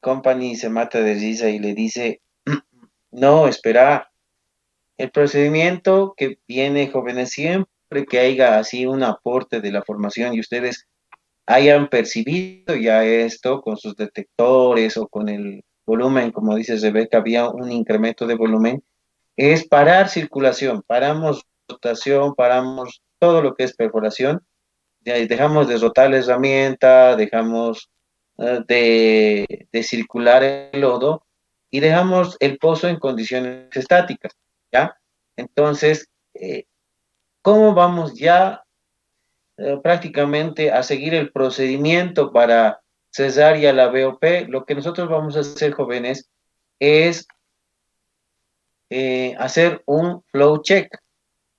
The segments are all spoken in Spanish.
company se mata de risa y le dice, no, espera, el procedimiento que viene, jóvenes, siempre que haya así un aporte de la formación y ustedes hayan percibido ya esto con sus detectores o con el volumen, como dice Rebeca, había un incremento de volumen, es parar circulación, paramos rotación, paramos todo lo que es perforación, ya dejamos de rotar la herramienta, dejamos de circular el lodo y dejamos el pozo en condiciones estáticas, ¿ya? Entonces, ¿cómo vamos ya prácticamente a seguir el procedimiento para cesar ya la BOP? Lo que nosotros vamos a hacer, jóvenes, es hacer un flow check,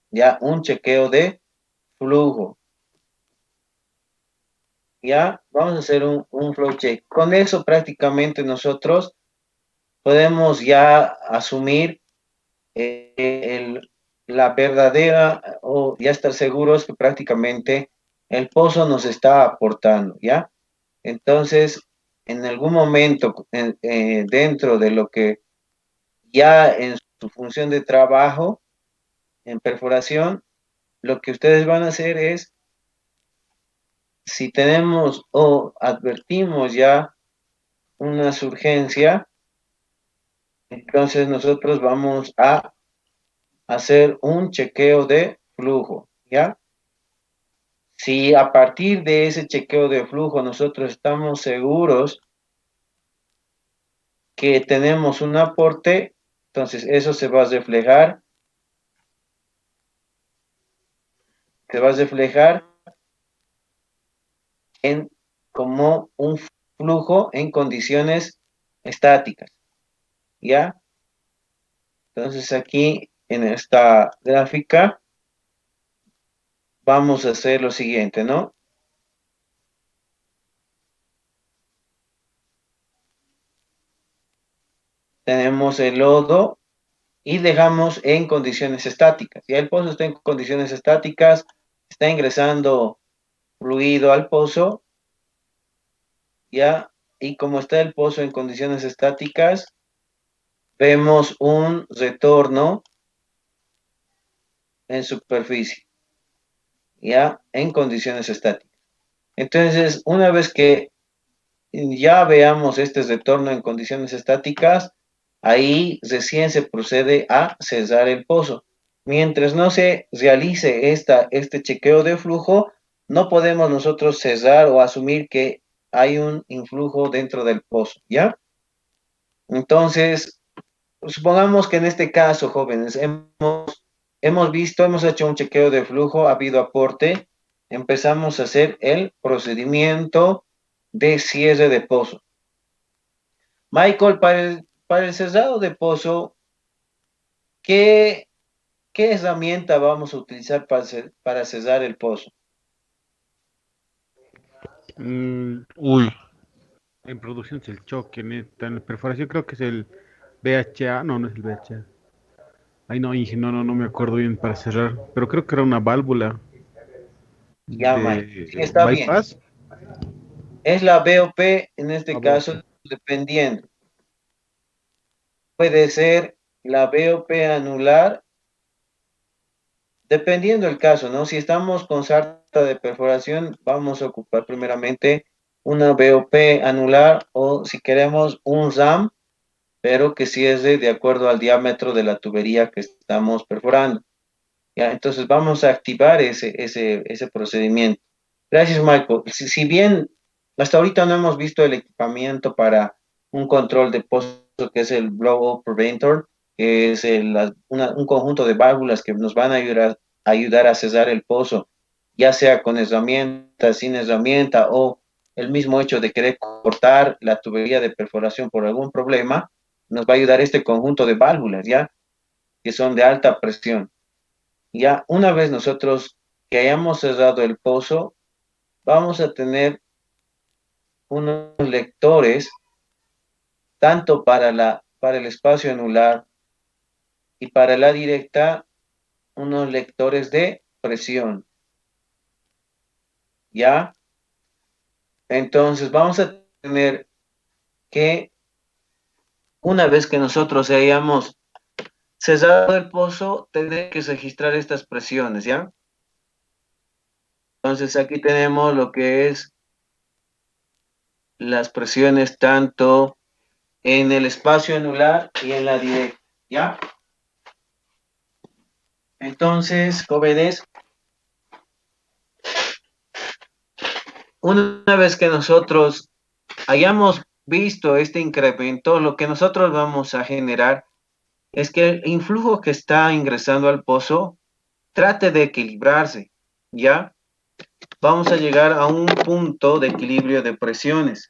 ya un chequeo de flujo. Ya, vamos a hacer un flow check. Con eso prácticamente nosotros podemos ya asumir la verdadera o ya estar seguros que prácticamente el pozo nos está aportando, ¿ya? Entonces, en algún momento dentro de lo que ya en su función de trabajo, en perforación, lo que ustedes van a hacer es, si tenemos o advertimos ya una surgencia, entonces nosotros vamos a hacer un chequeo de flujo, ¿ya? Si a partir de ese chequeo de flujo nosotros estamos seguros que tenemos un aporte, entonces eso se va a reflejar en como un flujo en condiciones estáticas, ¿ya? Entonces aquí en esta gráfica vamos a hacer lo siguiente, ¿no? Tenemos el lodo y dejamos en condiciones estáticas. Ya el pozo está en condiciones estáticas, está ingresando fluido al pozo, ya, y como está el pozo en condiciones estáticas, vemos un retorno en superficie, ya, en condiciones estáticas. Entonces, una vez que ya veamos este retorno en condiciones estáticas, ahí recién se procede a cesar el pozo. Mientras no se realice este chequeo de flujo, no podemos nosotros cesar o asumir que hay un influjo dentro del pozo, ¿ya? Entonces, supongamos que en este caso, jóvenes, hemos hecho un chequeo de flujo, ha habido aporte, empezamos a hacer el procedimiento de cierre de pozo. Michael, para el cerrado de pozo, ¿qué, qué herramienta vamos a utilizar para cerrar el pozo? Uy, en producción es el choque, neta. En la perforación creo que es el BHA. No, no es el BHA. Ay, no, Inge, no me acuerdo bien para cerrar. Pero creo que era una válvula Ya, Michael. Sí, de está bien. bypass. Es la BOP, en este A ver, caso, dependiendo. Puede ser la BOP anular, dependiendo del caso, ¿no? Si estamos con sarta de perforación, vamos a ocupar primeramente una BOP anular o si queremos un RAM, pero que cierre de acuerdo al diámetro de la tubería que estamos perforando. ¿Ya? Entonces vamos a activar ese procedimiento. Gracias, Michael. Si bien hasta ahorita no hemos visto el equipamiento para un control de pozo que es el Blow Preventor, que es un conjunto de válvulas que nos van a ayudar a cesar el pozo, ya sea con herramienta, sin herramienta o el mismo hecho de querer cortar la tubería de perforación por algún problema, nos va a ayudar este conjunto de válvulas, ¿ya? Que son de alta presión. Ya una vez nosotros que hayamos cerrado el pozo, vamos a tener unos lectores tanto para el espacio anular y para la directa, unos lectores de presión. ¿Ya? Entonces vamos a tener que Una vez que nosotros hayamos cerrado el pozo, tendré que registrar estas presiones, ¿ya? Entonces aquí tenemos lo que es las presiones tanto en el espacio anular y en la directa, ¿ya? Entonces, jóvenes, una vez que nosotros hayamos visto este incremento, lo que nosotros vamos a generar es que el influjo que está ingresando al pozo trate de equilibrarse, ¿ya? Vamos a llegar a un punto de equilibrio de presiones.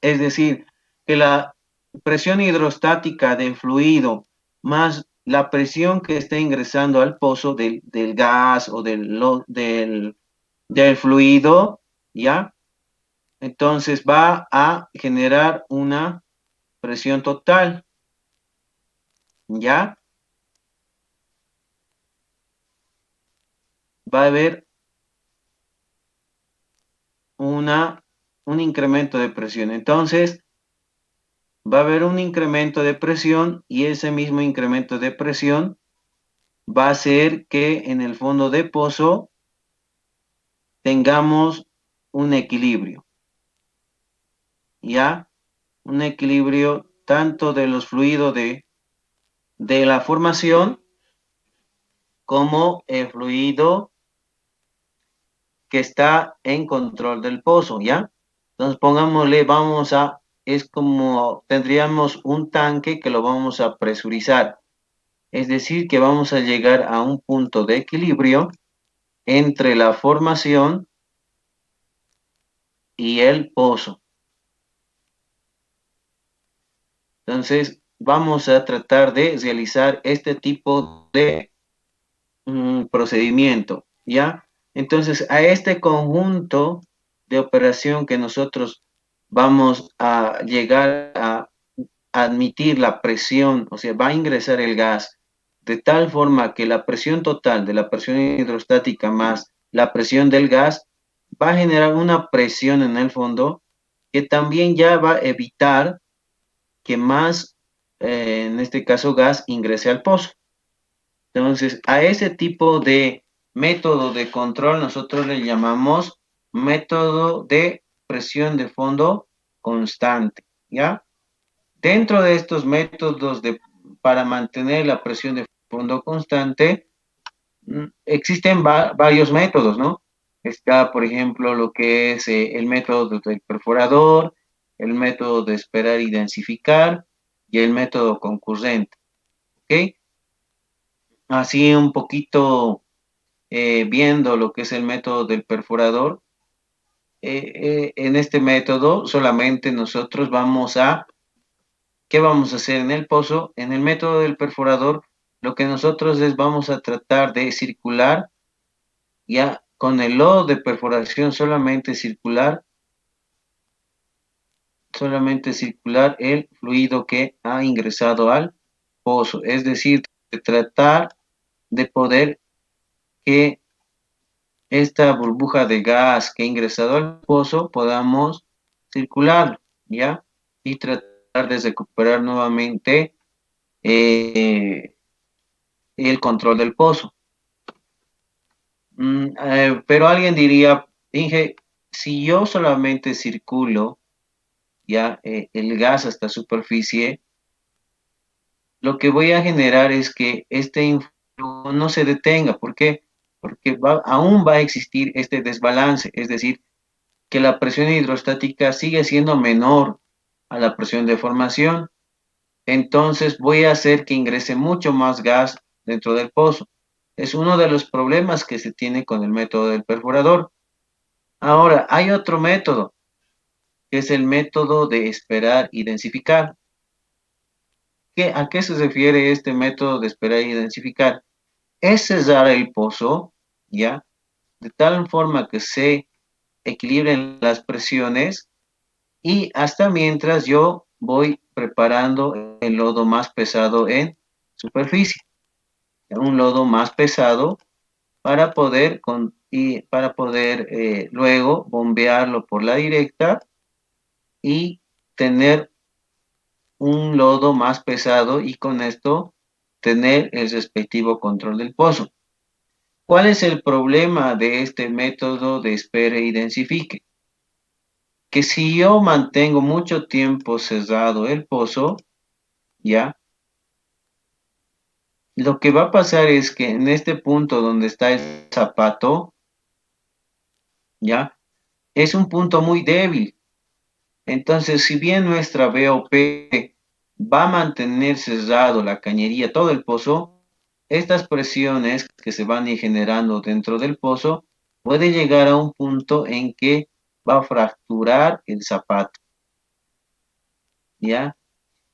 Es decir, que la presión hidrostática del fluido más la presión que está ingresando al pozo del gas o del fluido, ¿ya? Entonces va a generar una presión total, ¿ya? Va a haber un incremento de presión. Entonces, va a haber un incremento de presión y ese mismo incremento de presión va a hacer que en el fondo de pozo tengamos un equilibrio, ¿ya? Un equilibrio tanto de los fluidos de la formación como el fluido que está en control del pozo, ¿ya? Entonces pongámosle, es como tendríamos un tanque que lo vamos a presurizar, es decir, que vamos a llegar a un punto de equilibrio entre la formación y el pozo. Entonces, vamos a tratar de realizar este tipo de procedimiento, ¿ya? Entonces, a este conjunto de operación que nosotros vamos a llegar a admitir la presión, o sea, va a ingresar el gas de tal forma que la presión total de la presión hidrostática más la presión del gas va a generar una presión en el fondo que también ya va a evitar que más, en este caso, gas ingrese al pozo. Entonces, a ese tipo de método de control nosotros le llamamos método de presión de fondo constante, ¿ya? Dentro de estos métodos para mantener la presión de fondo constante, existen varios métodos, ¿no? Está, por ejemplo, lo que es el método del perforador, el método de esperar y densificar y el método concurrente, ¿ok? Así un poquito viendo lo que es el método del perforador, en este método solamente nosotros ¿qué vamos a hacer en el pozo? En el método del perforador, lo que nosotros vamos a tratar de circular, ya con el lodo de perforación solamente circular el fluido que ha ingresado al pozo, es decir, de tratar de poder que esta burbuja de gas que ha ingresado al pozo podamos circular, ¿ya? Y tratar de recuperar nuevamente eh, el control del pozo. Pero alguien diría, Inge, si yo solamente circulo ya el gas hasta superficie, lo que voy a generar es que este influjo no se detenga. ¿Por qué? Porque aún va a existir este desbalance, es decir, que la presión hidrostática sigue siendo menor a la presión de formación. Entonces voy a hacer que ingrese mucho más gas dentro del pozo. Es uno de los problemas que se tiene con el método del perforador. Ahora, hay otro método, que es el método de esperar y densificar. ¿A qué se refiere este método de esperar y densificar? Es cerrar el pozo, ¿ya? De tal forma que se equilibren las presiones y hasta mientras yo voy preparando el lodo más pesado en superficie. Un lodo más pesado para poder luego bombearlo por la directa y tener un lodo más pesado y con esto tener el respectivo control del pozo. ¿Cuál es el problema de este método de espere y densifique? Que si yo mantengo mucho tiempo cerrado el pozo, ya, lo que va a pasar es que en este punto donde está el zapato, ya, es un punto muy débil. Entonces, si bien nuestra BOP va a mantener cerrado la cañería, todo el pozo, estas presiones que se van a ir generando dentro del pozo puede llegar a un punto en que va a fracturar el zapato, ¿ya?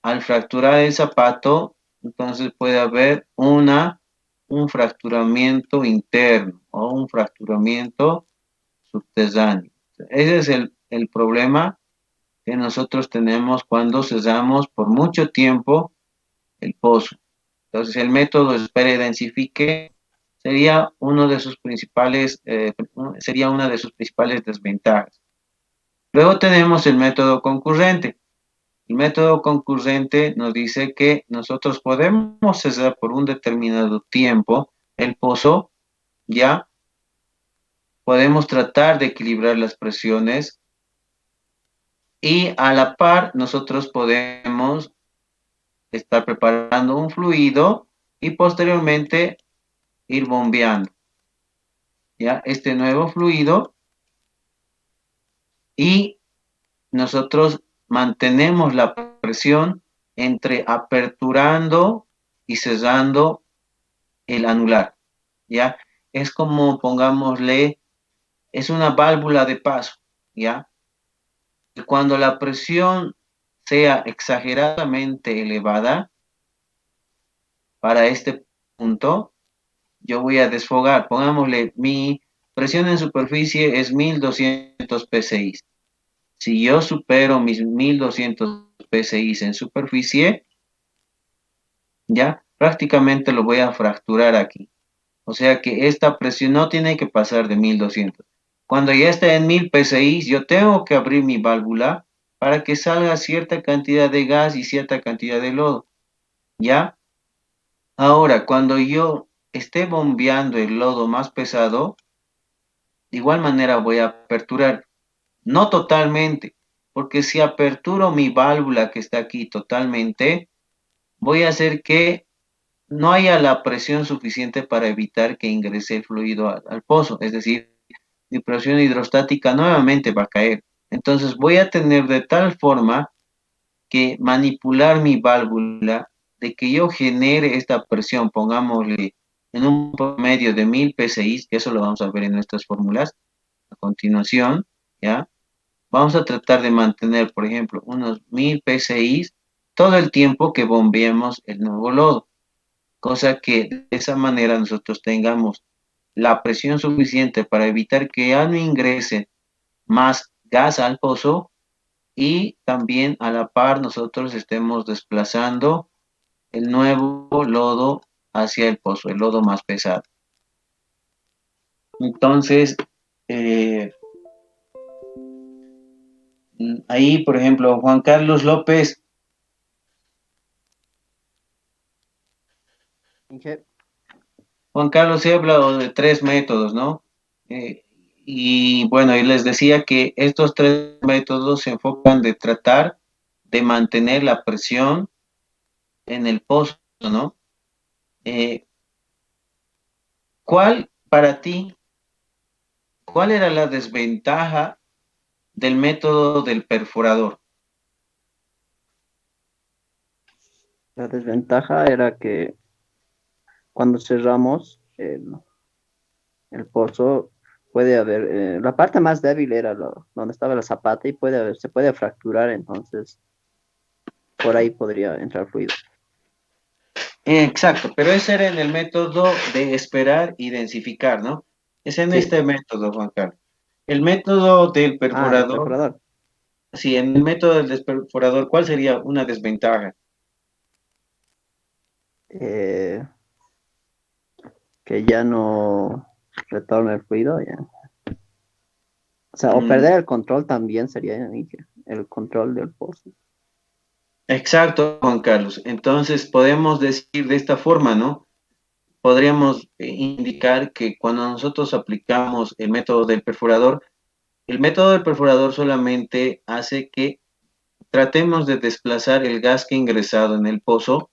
Al fracturar el zapato, entonces puede haber un fracturamiento interno o un fracturamiento subterráneo. Ese es el problema que nosotros tenemos cuando cerramos por mucho tiempo el pozo. Entonces, el método espere densifique sería uno de sus principales, sería una de sus principales desventajas. Luego tenemos el método concurrente. El método concurrente nos dice que nosotros podemos cerrar por un determinado tiempo el pozo, ya podemos tratar de equilibrar las presiones y a la par nosotros podemos estar preparando un fluido y posteriormente ir bombeando, ¿ya? Este nuevo fluido y nosotros mantenemos la presión entre aperturando y cerrando el anular, ¿ya? Es como, pongámosle, es una válvula de paso, ¿ya? Cuando la presión sea exageradamente elevada para este punto, yo voy a desfogar, pongámosle, mi presión en superficie es 1200 psi. Si yo supero mis 1200 psi en superficie, ya prácticamente lo voy a fracturar aquí. O sea que esta presión no tiene que pasar de 1200. Cuando ya esté en 1000 psi, yo tengo que abrir mi válvula para que salga cierta cantidad de gas y cierta cantidad de lodo. ¿Ya? Ahora, cuando yo esté bombeando el lodo más pesado, de igual manera voy a aperturar, no totalmente, porque si aperturo mi válvula que está aquí totalmente, voy a hacer que no haya la presión suficiente para evitar que ingrese el fluido al pozo, es decir, mi presión hidrostática nuevamente va a caer. Entonces voy a tener de tal forma que manipular mi válvula de que yo genere esta presión, pongámosle en un promedio de 1000 psi, que eso lo vamos a ver en nuestras fórmulas a continuación, ¿ya? Vamos a tratar de mantener, por ejemplo, unos 1000 psi todo el tiempo que bombeemos el nuevo lodo, cosa que de esa manera nosotros tengamos la presión suficiente para evitar que ya no ingrese más gas al pozo y también a la par nosotros estemos desplazando el nuevo lodo hacia el pozo, el lodo más pesado. Entonces, eh, ahí, por ejemplo, Juan Carlos López, Inge. Juan Carlos se ha hablado de tres métodos, ¿no? Y bueno, y les decía que estos tres métodos se enfocan de tratar de mantener la presión en el pozo, ¿no? Eh, ¿Cuál para ti, cuál era la desventaja del método del perforador? La desventaja era que cuando cerramos el pozo, puede haber, la parte más débil era donde estaba la zapata y se puede fracturar, entonces por ahí podría entrar fluido. Exacto, pero ese era en el método de esperar y densificar, ¿no? Es en Sí. este método, Juan Carlos. El método del Ah, el perforador, perforador. sí, en el método del perforador, ¿cuál sería una desventaja? eh, que ya no retorna el fluido, ya. O sea, o Mm, perder el control también sería, Inge, el control del pozo. Exacto, Juan Carlos. Entonces podemos decir de esta forma, ¿no? Podríamos indicar que cuando nosotros aplicamos el método del perforador solamente hace que tratemos de desplazar el gas que ha ingresado en el pozo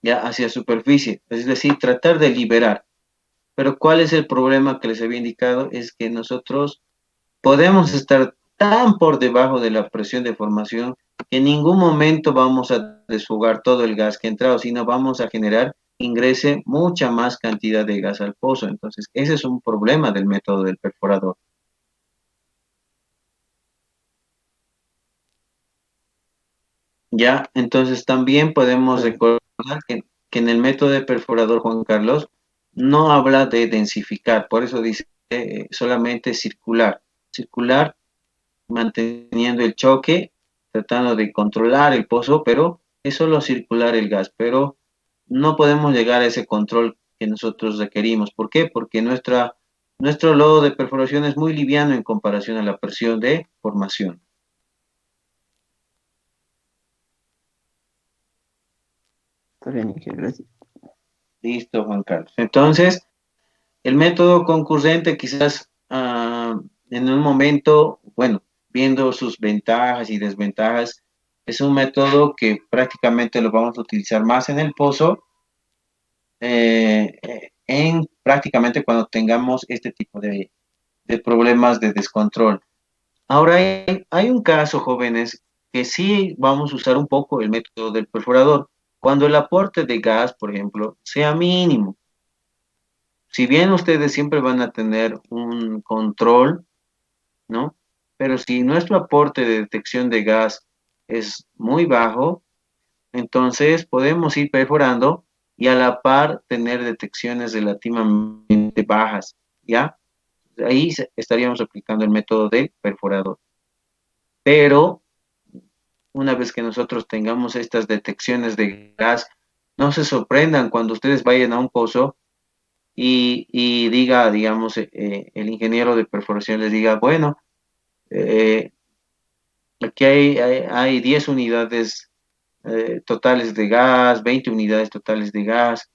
ya hacia superficie, es decir, tratar de liberar. Pero ¿cuál es el problema que les había indicado? Es que nosotros podemos estar tan por debajo de la presión de formación que en ningún momento vamos a desfogar todo el gas que ha entrado, sino vamos a generar ingrese mucha más cantidad de gas al pozo. Entonces, ese es un problema del método del perforador. Ya, entonces también podemos Está bien. recordar que en el método de perforador, Juan Carlos, no habla de densificar, por eso dice solamente circular. Circular manteniendo el choque, tratando de controlar el pozo, pero es solo circular el gas, pero no podemos llegar a ese control que nosotros requerimos. ¿Por qué? Porque nuestro lodo de perforación es muy liviano en comparación a la presión de formación. Está bien, Inge, gracias. Listo, Juan Carlos. Entonces, el método concurrente quizás en un momento, bueno, viendo sus ventajas y desventajas, es un método que prácticamente lo vamos a utilizar más en el pozo, en prácticamente cuando tengamos este tipo de problemas de descontrol. Ahora hay un caso, jóvenes, que sí vamos a usar un poco el método del perforador, cuando el aporte de gas, por ejemplo, sea mínimo. Si bien ustedes siempre van a tener un control, ¿no? Pero si nuestro aporte de detección de gas es muy bajo, entonces podemos ir perforando y a la par tener detecciones relativamente bajas, ¿ya? Ahí estaríamos aplicando el método del perforador. Pero una vez que nosotros tengamos estas detecciones de gas, no se sorprendan cuando ustedes vayan a un pozo y diga, digamos, el ingeniero de perforación les diga, bueno, eh, aquí hay 10 unidades totales de gas, 20 unidades totales de gas.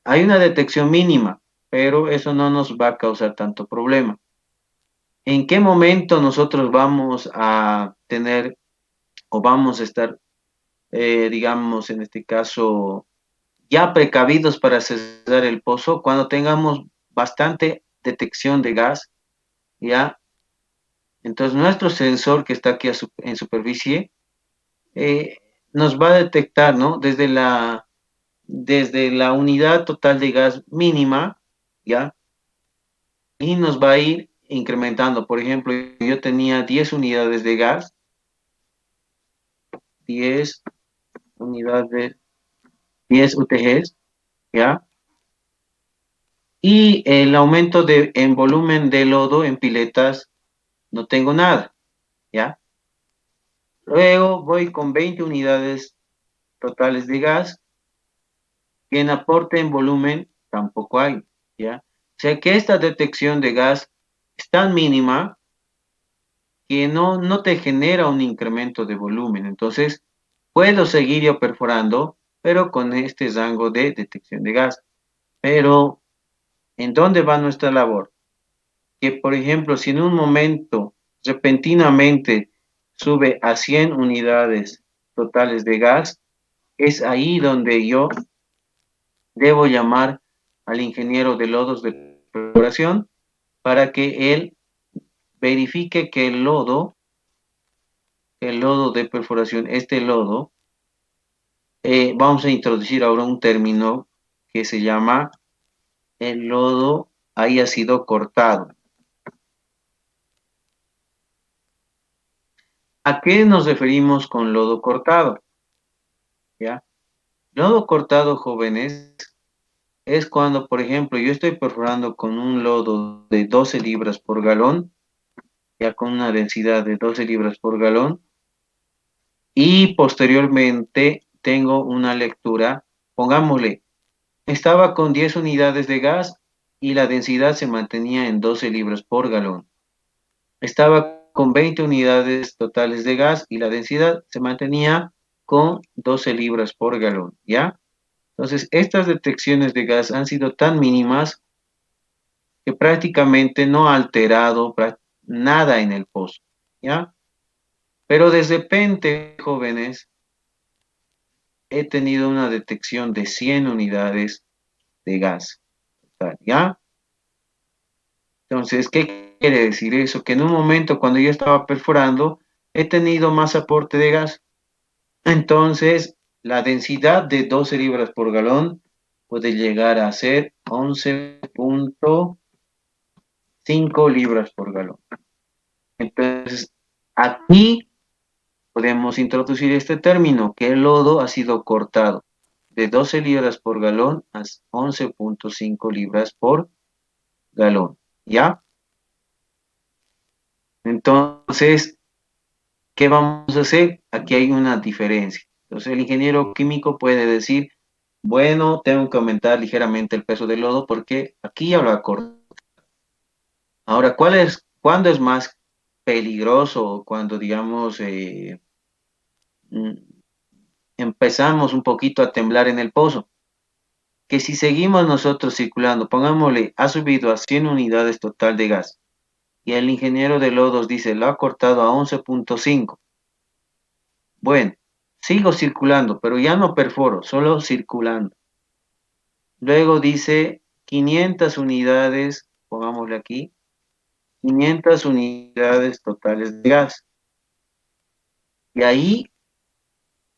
Hay una detección mínima, pero eso no nos va a causar tanto problema. ¿En qué momento nosotros vamos a tener o vamos a estar, digamos, en este caso, ya precavidos para cesar el pozo? Cuando tengamos bastante detección de gas, ¿ya? Entonces, nuestro sensor que está aquí en superficie eh, nos va a detectar, ¿no? Desde la unidad total de gas mínima, ¿ya? Y nos va a ir incrementando. Por ejemplo, yo tenía 10 unidades de gas, 10 unidades, 10 UTGs, ¿ya? Y el aumento en volumen de lodo en piletas no tengo nada, ¿ya? Luego voy con 20 unidades totales de gas y en aporte en volumen tampoco hay, ¿ya? O sea que esta detección de gas es tan mínima que no te genera un incremento de volumen. Entonces, puedo seguir yo perforando, pero con este rango de detección de gas. Pero, ¿en dónde va nuestra labor? Que, por ejemplo, si en un momento repentinamente sube a 100 unidades totales de gas, es ahí donde yo debo llamar al ingeniero de lodos de perforación para que él verifique que el lodo de perforación, este lodo, vamos a introducir ahora un término que se llama el lodo haya sido cortado. ¿A qué nos referimos con lodo cortado? ¿Ya? Lodo cortado, jóvenes, es cuando, por ejemplo, yo estoy perforando con un lodo de 12 libras por galón, ya con una densidad de 12 libras por galón, y posteriormente tengo una lectura, pongámosle, estaba con 10 unidades de gas y la densidad se mantenía en 12 libras por galón. Estaba con 20 unidades totales de gas y la densidad se mantenía con 12 libras por galón, ¿ya? Entonces, estas detecciones de gas han sido tan mínimas que prácticamente no ha alterado nada en el pozo, ¿ya? Pero de repente, jóvenes, he tenido una detección de 100 unidades de gas, ¿ya? Entonces, ¿qué quiere decir eso? Que en un momento cuando yo estaba perforando, he tenido más aporte de gas. Entonces, la densidad de 12 libras por galón puede llegar a ser 11,5 libras por galón. Entonces, aquí podemos introducir este término, que el lodo ha sido cortado de 12 libras por galón a 11,5 libras por galón, ¿ya? Entonces, ¿qué vamos a hacer? Aquí hay una diferencia. Entonces, el ingeniero químico puede decir, bueno, tengo que aumentar ligeramente el peso del lodo porque aquí ya lo acordé. Ahora, ¿cuándo es más peligroso? Cuando, digamos, mm, empezamos un poquito a temblar en el pozo. Que si seguimos nosotros circulando, pongámosle, ha subido a 100 unidades total de gas y el ingeniero de lodos dice, lo ha cortado a 11,5. Bueno, sigo circulando, pero ya no perforo, solo circulando. Luego dice 500 unidades, pongámosle aquí, 500 unidades totales de gas. Y ahí,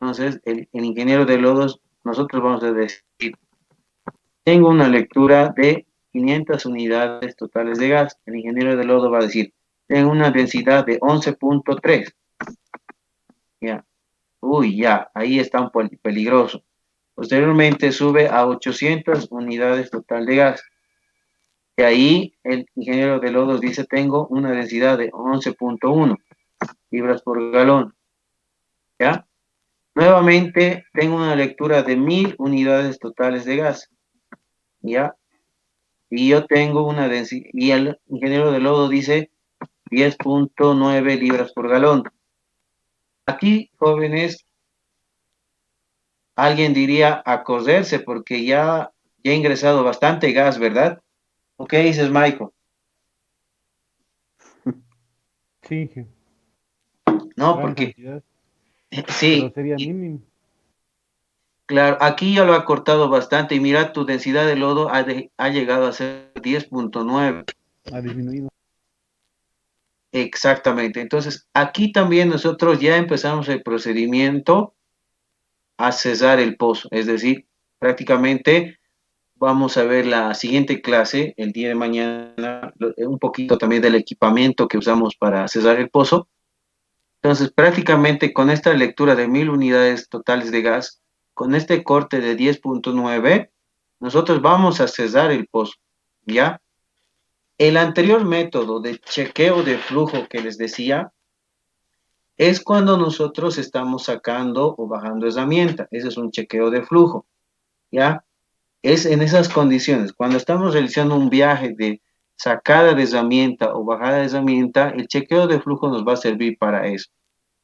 entonces, el ingeniero de lodos, nosotros vamos a decir, tengo una lectura de 500 unidades totales de gas. El ingeniero de lodo va a decir, tengo una densidad de 11,3. Ya, uy, ya, ahí está un peligroso. Posteriormente sube a 800 unidades total de gas. Y ahí el ingeniero de lodos dice, tengo una densidad de 11,1 libras por galón. ¿Ya? Nuevamente tengo una lectura de 1000 unidades totales de gas. ¿Ya? Y yo tengo una densidad, y el ingeniero de lodo dice 10,9 libras por galón. Aquí, jóvenes, alguien diría acordarse porque ya he ingresado bastante gas, ¿verdad? ¿O qué dices, Michael? Sí, No, gran porque cantidad, pero sí, sería mínimo. claro, aquí ya lo ha cortado bastante y mira, tu densidad de lodo ha llegado a ser 10,9. Ha disminuido. Exactamente. Entonces, aquí también nosotros ya empezamos el procedimiento a cesar el pozo. Es decir, prácticamente vamos a ver la siguiente clase el día de mañana, un poquito también del equipamiento que usamos para cesar el pozo. Entonces, prácticamente con esta lectura de 1000 unidades totales de gas, con este corte de 10,9, nosotros vamos a cesar el pozo, ¿ya? El anterior método de chequeo de flujo que les decía es cuando nosotros estamos sacando o bajando herramienta. Ese es un chequeo de flujo, ¿ya? Es en esas condiciones. Cuando estamos realizando un viaje de sacada de herramienta o bajada de herramienta, el chequeo de flujo nos va a servir para eso.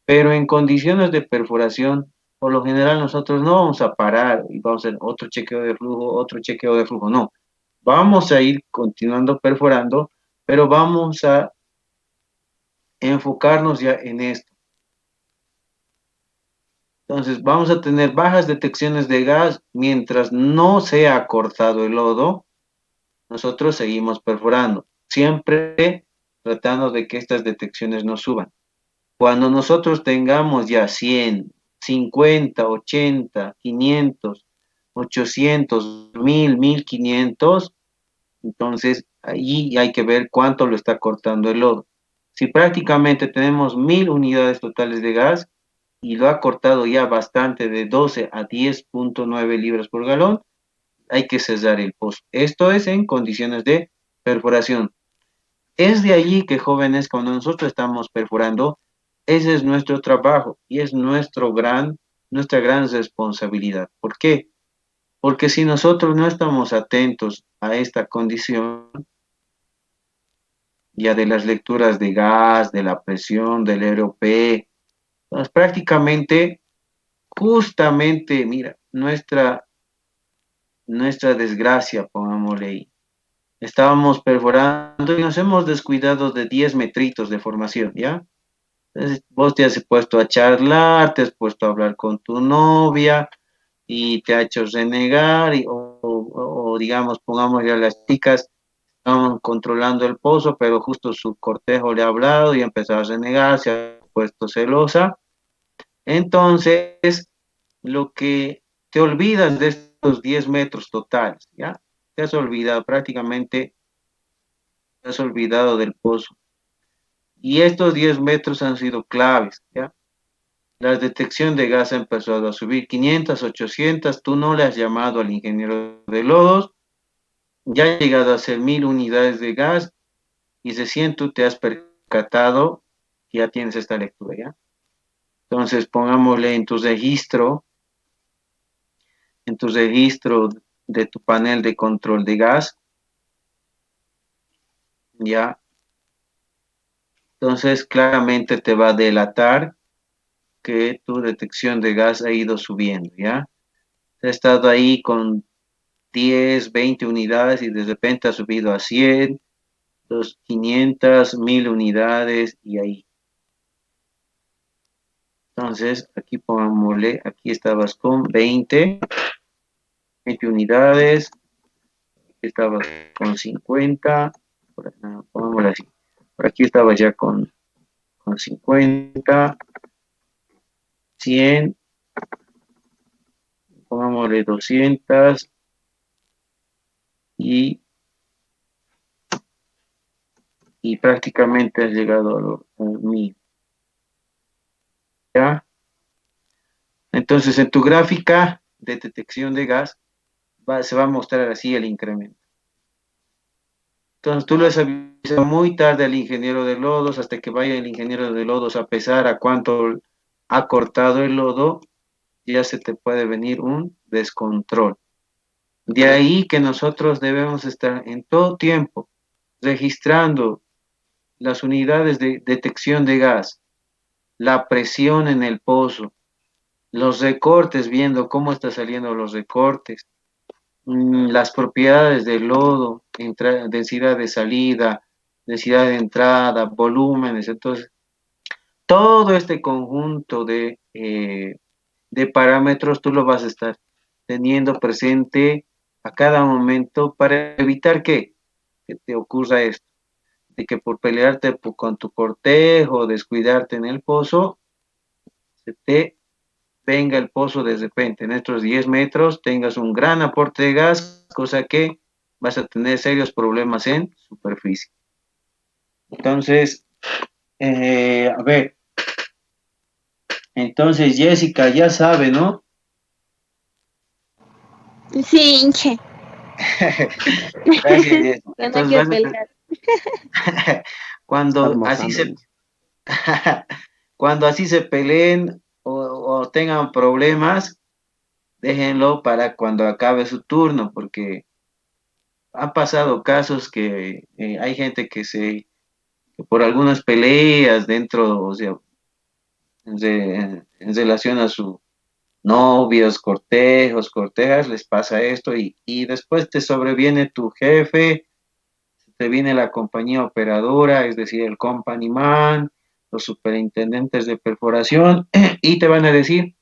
Pero en condiciones de perforación, por lo general nosotros no vamos a parar y vamos a hacer otro chequeo de flujo, no. Vamos a ir continuando perforando, pero vamos a enfocarnos ya en esto. Entonces, vamos a tener bajas detecciones de gas mientras no sea cortado el lodo, nosotros seguimos perforando, siempre tratando de que estas detecciones no suban. Cuando nosotros tengamos ya 100, 50, 80, 500, 800, 1000, 1500, entonces ahí hay que ver cuánto lo está cortando el lodo. Si prácticamente tenemos 1000 unidades totales de gas y lo ha cortado ya bastante de 12 a 10,9 libras por galón, hay que cesar el pozo. Esto es en condiciones de perforación. Es de allí que, jóvenes, cuando nosotros estamos perforando, ese es nuestro trabajo y es nuestra gran responsabilidad. ¿Por qué? Porque si nosotros no estamos atentos a esta condición, ya de las lecturas de gas, de la presión, del ROP, pues prácticamente justamente, mira, nuestra desgracia, pongámosle ahí. Estábamos perforando y nos hemos descuidado de 10 metritos de formación, ¿ya? Entonces, vos te has puesto a charlar, te has puesto a hablar con tu novia y te ha hecho renegar, o digamos, pongamos ya las chicas, estaban controlando el pozo, pero justo su cortejo le ha hablado y ha empezado a renegar, se ha puesto celosa. Entonces, lo que te olvidas de estos 10 metros totales, ¿ya? Te has olvidado prácticamente, te has olvidado del pozo. Y estos 10 metros han sido claves, ¿ya? La detección de gas ha empezado a subir 500, 800, tú no le has llamado al ingeniero de lodos, ya ha llegado a ser 1000 unidades de gas y recién tú te has percatado que ya tienes esta lectura, ¿ya? Entonces pongámosle en tu registro de tu panel de control de gas, ¿ya? Entonces claramente te va a delatar que tu detección de gas ha ido subiendo, ¿ya? Ha estado ahí con 10, 20 unidades y de repente ha subido a 100, 500, 1000 unidades y ahí. Entonces, aquí pongámosle, aquí estabas con 20 unidades, aquí estabas con 50, pongámosle así. Por aquí estabas ya con 50, 100, pongámosle 200 y, y prácticamente has llegado a 1000. ¿Ya? Entonces, en tu gráfica de detección de gas se va a mostrar así el incremento. Entonces, tú les avisas muy tarde al ingeniero de lodos hasta que vaya el ingeniero de lodos a pesar a cuánto ha cortado el lodo, ya se te puede venir un descontrol. De ahí que nosotros debemos estar en todo tiempo registrando las unidades de detección de gas, la presión en el pozo, los recortes, viendo cómo están saliendo los recortes, las propiedades del lodo, densidad de salida, densidad de entrada, volúmenes. Entonces, todo este conjunto de parámetros tú lo vas a estar teniendo presente a cada momento para evitar que te ocurra esto, de que por pelearte con tu cortejo, descuidarte en el pozo, se te venga el pozo de repente, en estos 10 metros tengas un gran aporte de gas, cosa que vas a tener serios problemas en superficie. Entonces, a ver, entonces Jessica ya sabe, ¿no? Sí, hinche. Gracias, Jessica. Ya no Entonces, quiero pelear. cuando así Almorzando. se, cuando así se peleen o tengan problemas, déjenlo para cuando acabe su turno, porque han pasado casos que hay gente que por algunas peleas dentro, o sea, en relación a sus novios, cortejos, cortejas, les pasa esto y después te sobreviene tu jefe, te viene la compañía operadora, es decir, el company man, los superintendentes de perforación, y te van a decir,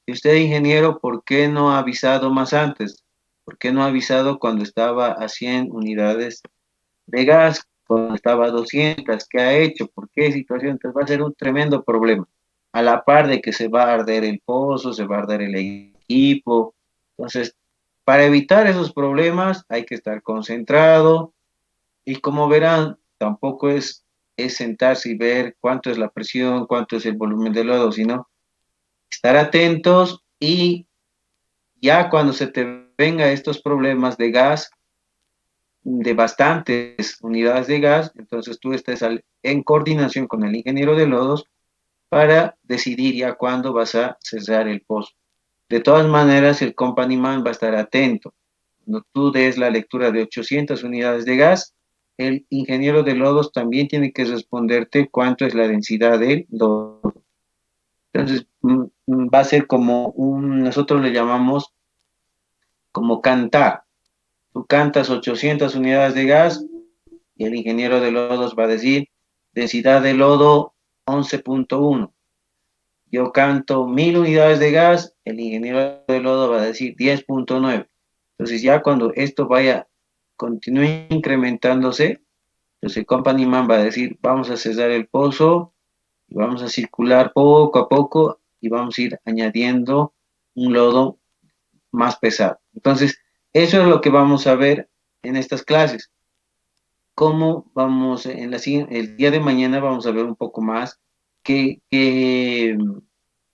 y usted, ingeniero, ¿por qué no ha avisado más antes? ¿Por qué no ha avisado cuando estaba a 100 unidades de gas, cuando estaba a 200? ¿Qué ha hecho? ¿Por qué situación? Entonces va a ser un tremendo problema. A la par de que se va a arder el pozo, se va a arder el equipo. Entonces, para evitar esos problemas hay que estar concentrado y como verán, tampoco es sentarse y ver cuánto es la presión, cuánto es el volumen del lodo, sino estar atentos y ya cuando se te venga estos problemas de gas, de bastantes unidades de gas, entonces tú estés en coordinación con el ingeniero de lodos para decidir ya cuándo vas a cerrar el pozo. De todas maneras, el company man va a estar atento. Cuando tú des la lectura de 800 unidades de gas, el ingeniero de lodos también tiene que responderte cuánto es la densidad del lodo. Entonces, va a ser como nosotros le llamamos como cantar. Tú cantas 800 unidades de gas y el ingeniero de lodos va a decir densidad de lodo 11.1. Yo canto 1000 unidades de gas, el ingeniero de lodo va a decir 10.9. Entonces ya cuando esto continúe incrementándose, entonces el company man va a decir vamos a cesar el pozo y vamos a circular poco a poco y vamos a ir añadiendo un lodo más pesado. Entonces, eso es lo que vamos a ver en estas clases. Cómo vamos, el día de mañana vamos a ver un poco más qué, qué,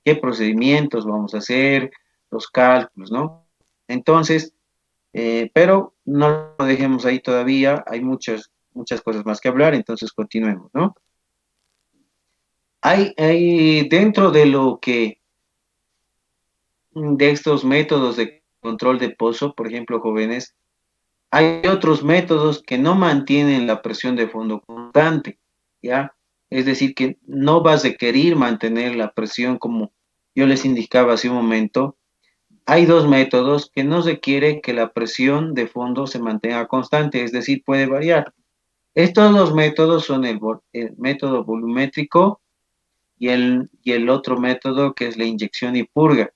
qué procedimientos vamos a hacer, los cálculos, ¿no? Entonces, pero no lo dejemos ahí todavía, hay muchas cosas más que hablar, entonces continuemos, ¿no? Hay dentro de lo que, de estos métodos de control de pozo, por ejemplo, jóvenes, hay otros métodos que no mantienen la presión de fondo constante, ¿ya? Es decir, que no vas a requerir mantener la presión como yo les indicaba hace un momento. Hay dos métodos que no requiere que la presión de fondo se mantenga constante, es decir, puede variar. Estos dos métodos son el método volumétrico y el otro método que es la inyección y purga.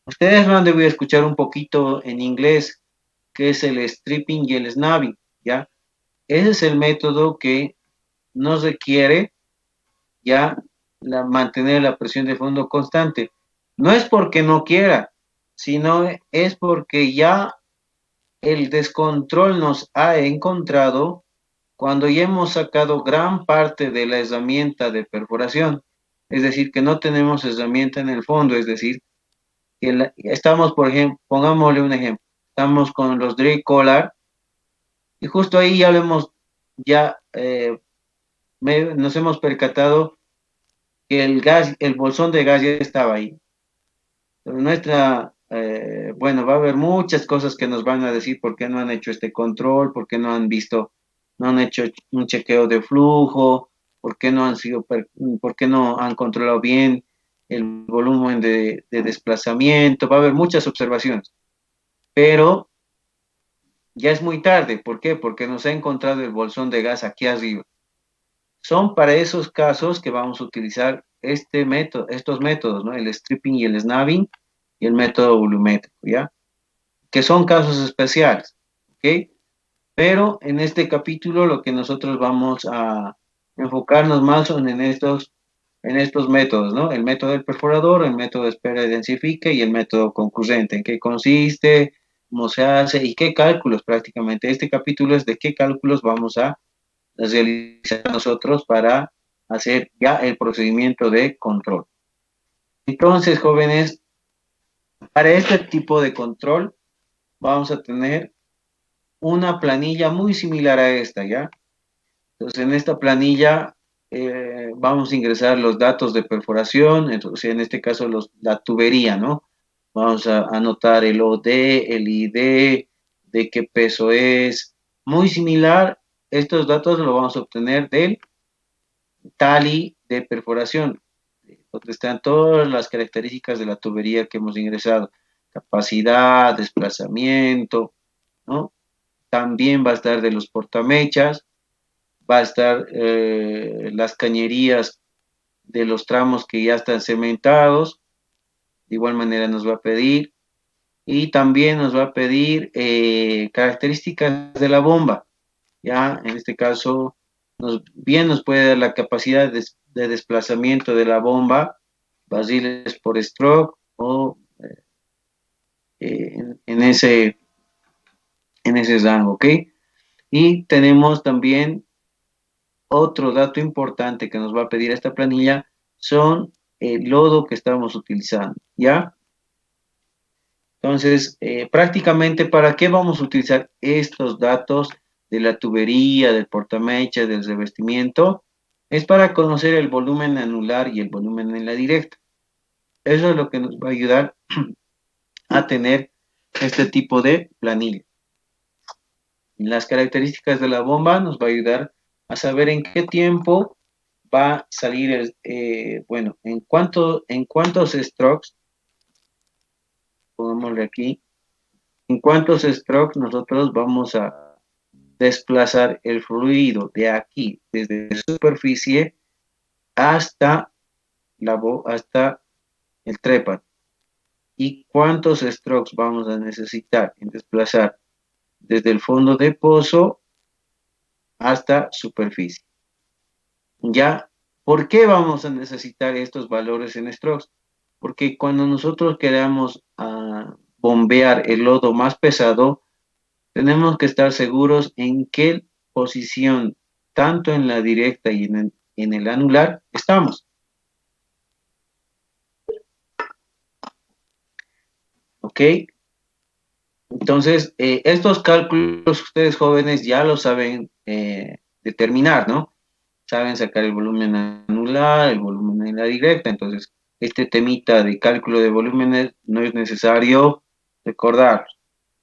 Ustedes van a deber escuchar un poquito en inglés, que es el stripping y el snabbing, ¿ya? Ese es el método que nos requiere ya mantener la presión de fondo constante. No es porque no quiera, sino es porque ya el descontrol nos ha encontrado cuando ya hemos sacado gran parte de la herramienta de perforación. Es decir, que no tenemos herramienta en el fondo, es decir, que estamos, por ejemplo, pongámosle un ejemplo, estamos con los Drake Collar y justo ahí ya lo hemos, ya nos hemos percatado que el gas, el bolsón de gas ya estaba ahí. Pero bueno, va a haber muchas cosas que nos van a decir por qué no han hecho este control, por qué no han visto, no han hecho un chequeo de flujo, por qué no han por qué no han controlado bien el volumen de desplazamiento, va a haber muchas observaciones, pero ya es muy tarde. ¿Por qué? Porque nos ha encontrado el bolsón de gas aquí arriba. Son para esos casos que vamos a utilizar estos métodos, ¿no? El stripping y el snabbing y el método volumétrico, ¿ya? Que son casos especiales, ¿ok? Pero en este capítulo lo que nosotros vamos a enfocarnos más son en estos métodos, ¿no? El método del perforador, el método de espera y densifique y el método concurrente. ¿En qué consiste? ¿Cómo se hace? ¿Y qué cálculos prácticamente? Este capítulo es de qué cálculos vamos a realizar nosotros para hacer ya el procedimiento de control. Entonces, jóvenes, para este tipo de control vamos a tener una planilla muy similar a esta, ¿ya? Entonces, en esta planilla vamos a ingresar los datos de perforación, entonces en este caso la tubería, ¿no? Vamos a anotar el OD, el ID, de qué peso es. Muy similar, estos datos los vamos a obtener del tali de perforación, donde están todas las características de la tubería que hemos ingresado, capacidad, desplazamiento, ¿no? También va a estar de los portamechas, va a estar las cañerías de los tramos que ya están cementados, de igual manera nos va a pedir, y también nos va a pedir características de la bomba, ya en este caso bien nos puede dar la capacidad de desplazamiento de la bomba, barriles por stroke o en ese rango, ¿ok? Y tenemos también otro dato importante que nos va a pedir esta planilla, son el lodo que estamos utilizando, ¿ya? Entonces, prácticamente, ¿para qué vamos a utilizar estos datos de la tubería, del portamecha, del revestimiento? Es para conocer el volumen anular y el volumen en la directa. Eso es lo que nos va a ayudar a tener este tipo de planilla. Las características de la bomba nos va a ayudar a saber en qué tiempo va a salir, bueno, en cuántos strokes, pongámosle aquí, en cuántos strokes nosotros vamos a desplazar el fluido de aquí, desde la superficie hasta, hasta el trépano. ¿Y cuántos strokes vamos a necesitar en desplazar desde el fondo de pozo hasta superficie? Ya, ¿por qué vamos a necesitar estos valores en strokes? Porque cuando nosotros queramos bombear el lodo más pesado, tenemos que estar seguros en qué posición, tanto en la directa y en el anular, estamos. ¿Ok? Entonces, estos cálculos ustedes jóvenes ya lo saben determinar, ¿no? Saben sacar el volumen anular, el volumen en la directa. Entonces, este temita de cálculo de volúmenes no es necesario recordar.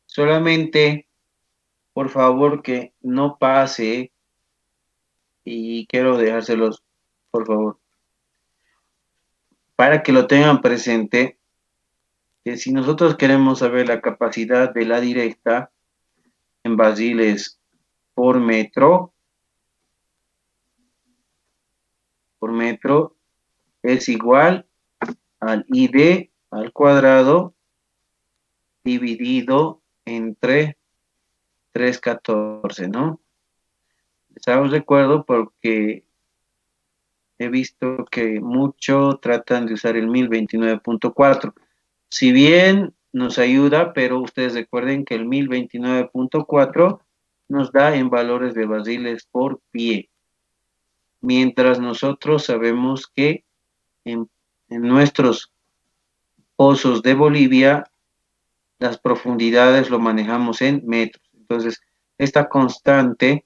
Solamente, por favor, que no pase, y quiero dejárselos, por favor, para que lo tengan presente, que si nosotros queremos saber la capacidad de la directa en basiles por metro es igual al ID al cuadrado dividido entre 314, ¿no? Les hago recuerdo porque he visto que mucho tratan de usar el 1029.4. Si bien nos ayuda, pero ustedes recuerden que el 1029.4 nos da en valores de basiles por pie. Mientras nosotros sabemos que en nuestros pozos de Bolivia las profundidades lo manejamos en metros. Entonces, esta constante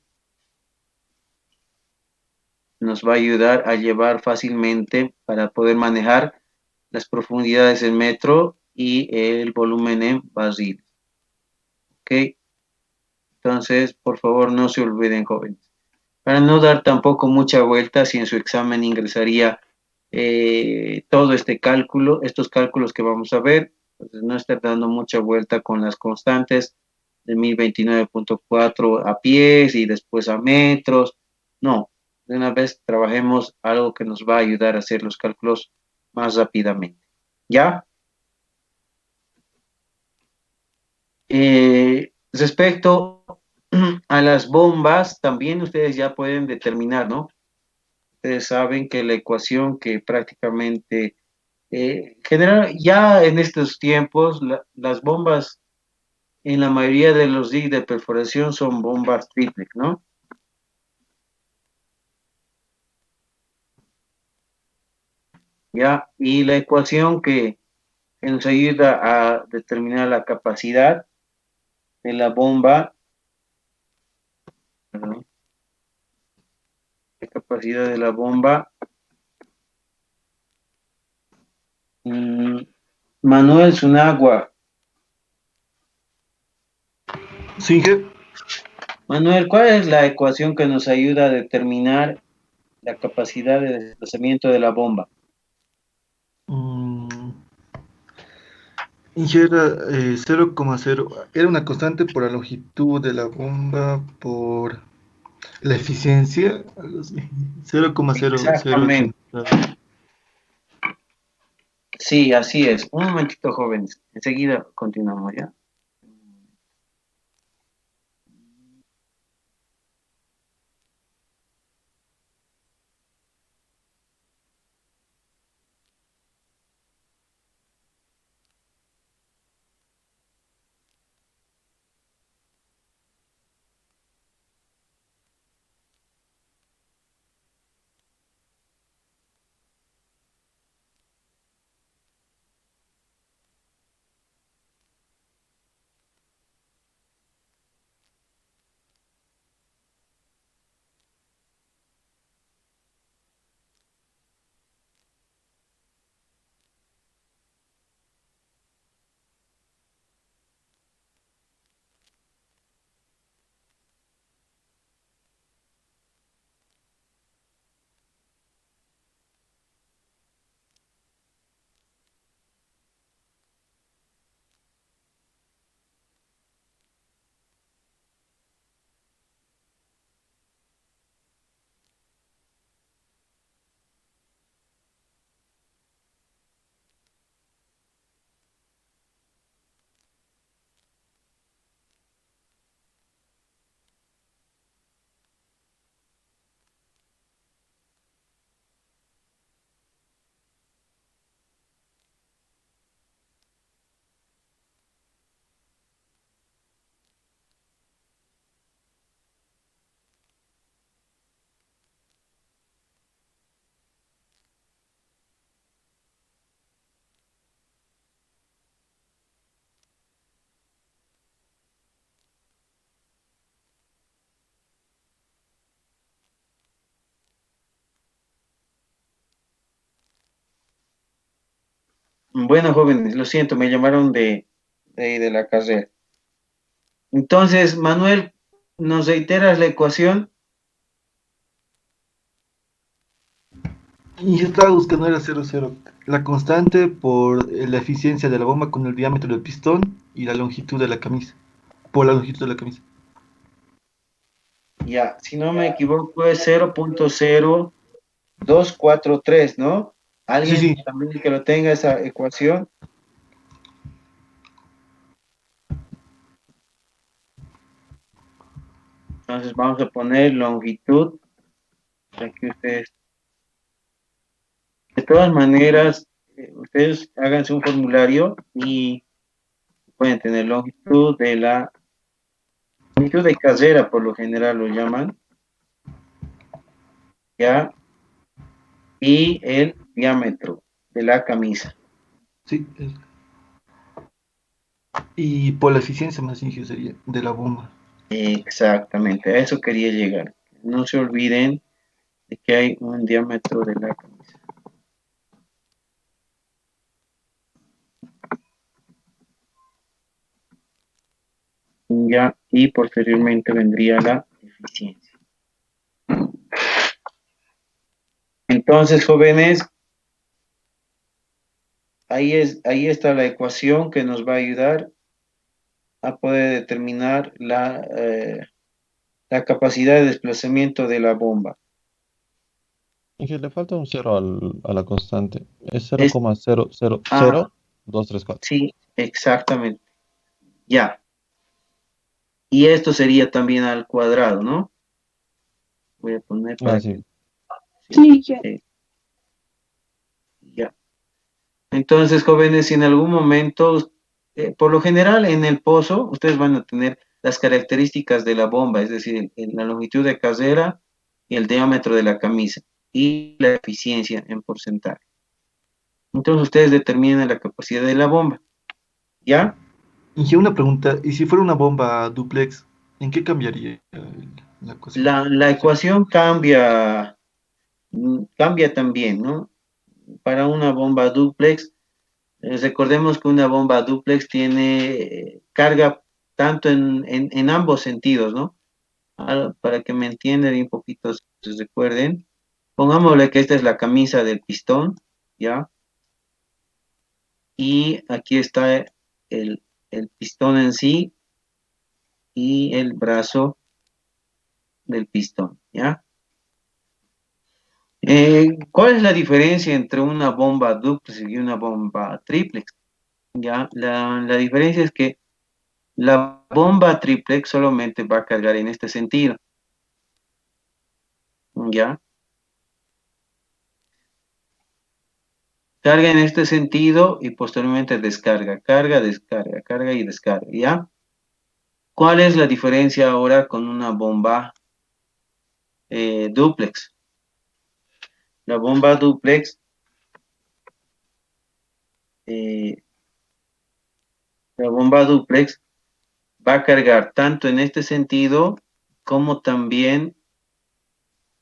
nos va a ayudar a llevar fácilmente para poder manejar las profundidades en metro y el volumen en basiles. ¿Ok? Entonces, por favor, no se olviden, jóvenes. Para no dar tampoco mucha vuelta, si en su examen ingresaría todo este cálculo, estos cálculos que vamos a ver, entonces no estar dando mucha vuelta con las constantes de 1029.4 a pies y después a metros. No, de una vez trabajemos algo que nos va a ayudar a hacer los cálculos más rápidamente. ¿Ya? Respecto a las bombas, también ustedes ya pueden determinar, ¿no? Ustedes saben que la ecuación que prácticamente general, ya en estos tiempos, las bombas en la mayoría de los digs de perforación son bombas triplex, ¿no? Ya, y la ecuación que nos ayuda a determinar la capacidad de la bomba, perdón, la capacidad de la bomba. Manuel Sunagua. Sí, Inge. Manuel, ¿cuál es la ecuación que nos ayuda a determinar la capacidad de desplazamiento de la bomba? Mm, Inge era 0,0. Era una constante por la longitud de la bomba, por la eficiencia, algo así. 0,0080. Exactamente. Sí, así es. Un momentito, jóvenes. Enseguida continuamos, ¿ya? Bueno, jóvenes, lo siento, me llamaron de la carrera. Entonces, Manuel, ¿nos reiteras la ecuación? Y yo estaba buscando era 0,0. La constante por la eficiencia de la bomba con el diámetro del pistón y la longitud de la camisa. Por la longitud de la camisa. Ya, si no me equivoco, es 0,0243, ¿no? Sí, ¿Alguien sí. también que lo tenga esa ecuación? Entonces vamos a poner longitud para que ustedes, de todas maneras, ustedes háganse un formulario y pueden tener longitud de casera, por lo general lo llaman, ¿ya? Y el diámetro de la camisa. Sí. Y por la eficiencia más ingeniero sería de la bomba. Exactamente, a eso quería llegar. No se olviden de que hay un diámetro de la camisa. Ya, y posteriormente vendría la eficiencia. Entonces, jóvenes, ahí está la ecuación que nos va a ayudar a poder determinar la capacidad de desplazamiento de la bomba. Y que le falta un cero a la constante. Es cero Es, coma cero cero ah, cero dos tres cuatro. sí, exactamente. Ya. Y esto sería también al cuadrado, ¿no? Voy a poner Ah, para que... sí. Sí, ya. Entonces, jóvenes, si en algún momento, por lo general en el pozo, ustedes van a tener las características de la bomba, es decir, la longitud de casera y el diámetro de la camisa y la eficiencia en porcentaje. Entonces, ustedes determinan la capacidad de la bomba, ¿ya? Y una pregunta, ¿y si fuera una bomba duplex, en qué cambiaría la ecuación? La ecuación cambia también, ¿no? Para una bomba dúplex, recordemos que una bomba dúplex tiene carga tanto en ambos sentidos, ¿no? Para que me entiendan y un poquito se recuerden, pongámosle que esta es la camisa del pistón, ¿ya? Y aquí está el pistón en sí y el brazo del pistón, ¿ya? ¿Cuál es la diferencia entre una bomba dúplex y una bomba triplex? ¿Ya? La diferencia es que la bomba triplex solamente va a cargar en este sentido, ¿ya? Carga en este sentido y posteriormente descarga, carga, descarga, carga y descarga, ¿ya? ¿Cuál es la diferencia ahora con una bomba dúplex? La bomba dúplex, eh, la bomba dúplex va a cargar tanto en este sentido como también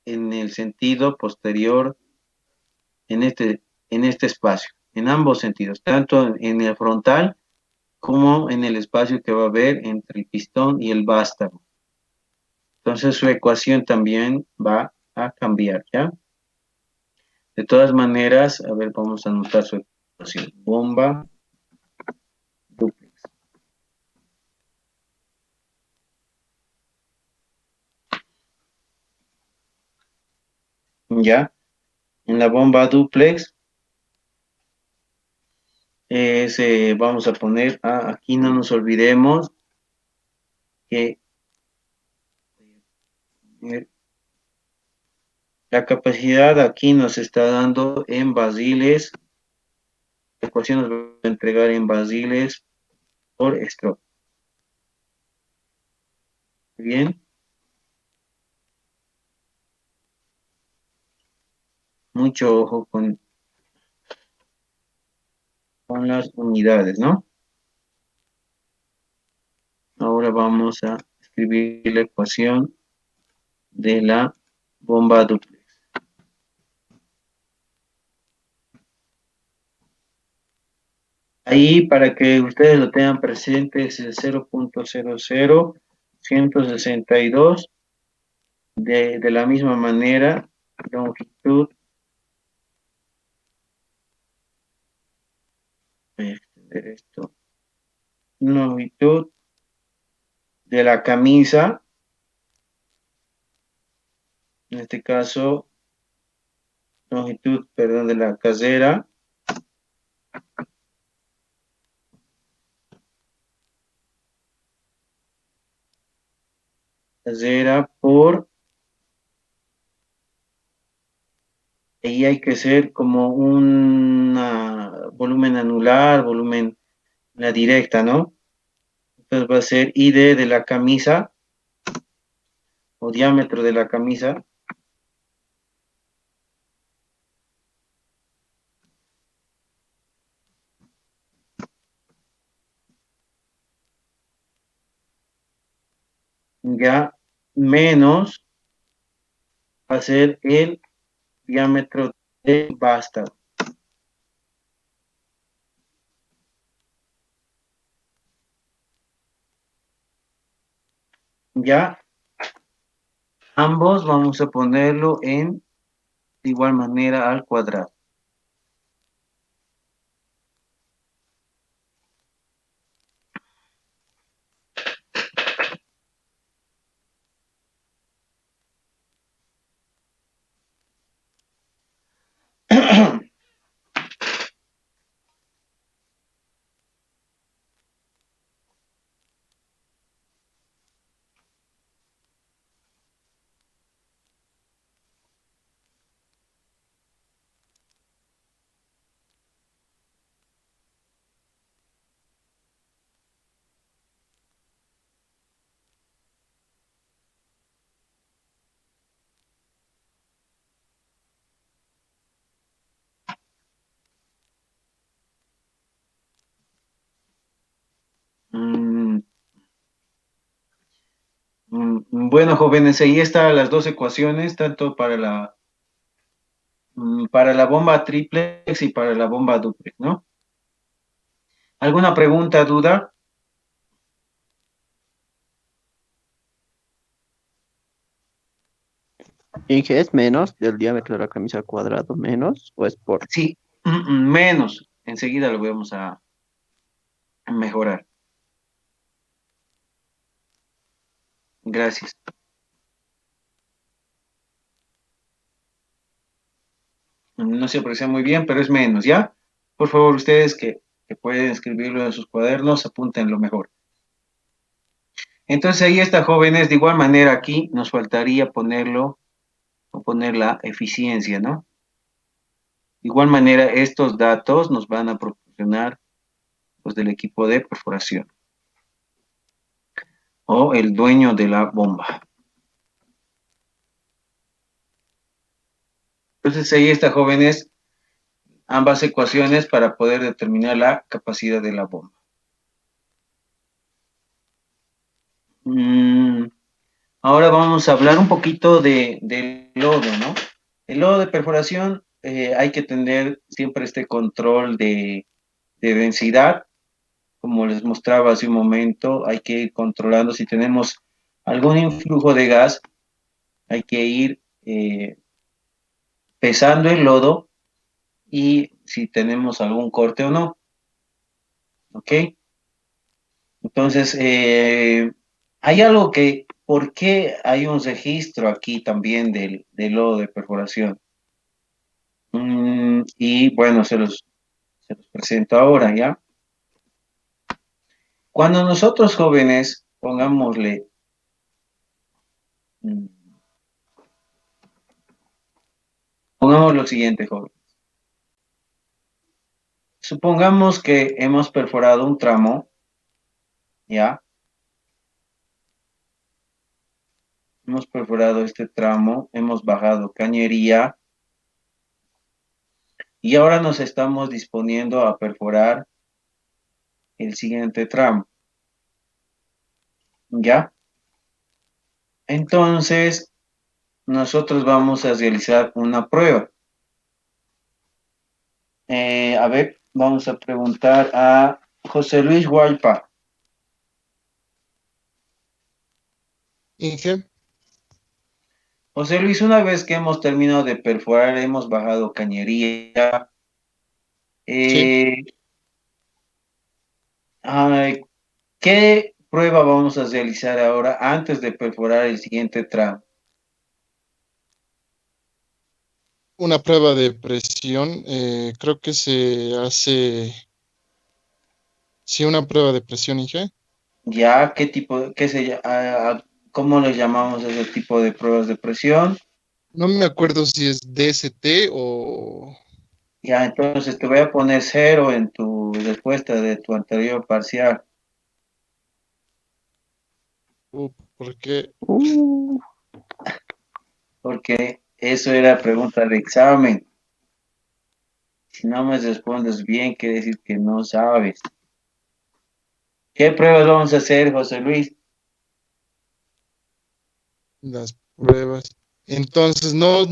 en el sentido posterior en este espacio, en ambos sentidos, tanto en el frontal como en el espacio que va a haber entre el pistón y el vástago. Entonces su ecuación también va a cambiar, ¿ya? De todas maneras, a ver, vamos a anotar su ecuación. Bomba dúplex, ¿ya? En la bomba dúplex vamos a poner, aquí no nos olvidemos que eh, la capacidad aquí nos está dando en basiles, la ecuación nos va a entregar en basiles por stroke. Bien, mucho ojo con las unidades, ¿no? Ahora vamos a escribir la ecuación de la bomba dúplex. Ahí, para que ustedes lo tengan presente, es el 0.00162. De la misma manera, longitud, voy a extender esto, longitud de la camisa, en este caso, longitud, perdón, de la casera por, ahí hay que ser como un volumen anular, volumen, la directa, ¿no? Entonces va a ser ID de la camisa, o diámetro de la camisa, ya, menos va a ser el diámetro de basta. Ya, ambos vamos a ponerlo en de igual manera al cuadrado. Mm, bueno, jóvenes, ahí están las dos ecuaciones, tanto para la bomba triplex y para la bomba duplex, ¿no? ¿Alguna pregunta, duda? ¿Y qué es menos del diámetro de la camisa al cuadrado? ¿Menos o es por? Sí, menos. Enseguida lo vamos a mejorar. Gracias. No se aprecia muy bien, pero es menos, ¿ya? Por favor, ustedes que pueden escribirlo en sus cuadernos, apúntenlo mejor. Entonces ahí está, jóvenes. De igual manera aquí nos faltaría ponerlo o poner la eficiencia, ¿no? De igual manera, estos datos nos van a proporcionar los del equipo de perforación o el dueño de la bomba. Entonces ahí está, jóvenes, ambas ecuaciones para poder determinar la capacidad de la bomba. Ahora vamos a hablar un poquito del lodo, ¿no? El lodo de perforación, hay que tener siempre este control de densidad. Como les mostraba hace un momento, hay que ir controlando si tenemos algún influjo de gas, hay que ir pesando el lodo y si tenemos algún corte o no, ¿ok? Entonces, hay algo que, ¿por qué hay un registro aquí también del lodo de perforación? Y bueno, se los presento ahora, ¿ya? Cuando nosotros jóvenes, mm, pongamos lo siguiente, joven. Supongamos que hemos perforado un tramo, ¿ya? Hemos perforado este tramo, hemos bajado cañería y ahora nos estamos disponiendo a perforar el siguiente tramo, ¿ya? Entonces, nosotros vamos a realizar una prueba. A ver, Vamos a preguntar a José Luis Guaypa. Inge, José Luis, una vez que hemos terminado de perforar, hemos bajado cañería. sí, eh, ay, ¿Qué prueba vamos a realizar ahora antes de perforar el siguiente tramo? una prueba de presión. Creo que se hace, sí, una prueba de presión, Inge. ¿Ya? ¿Cómo le llamamos a ese tipo de pruebas de presión? No me acuerdo si es DST o... Ya, entonces te voy a poner cero en tu respuesta de tu anterior parcial, porque Uh, porque eso era pregunta de examen. Si no me respondes bien, quiere decir que no sabes. ¿Qué pruebas vamos a hacer, José Luis? las pruebas. Entonces, no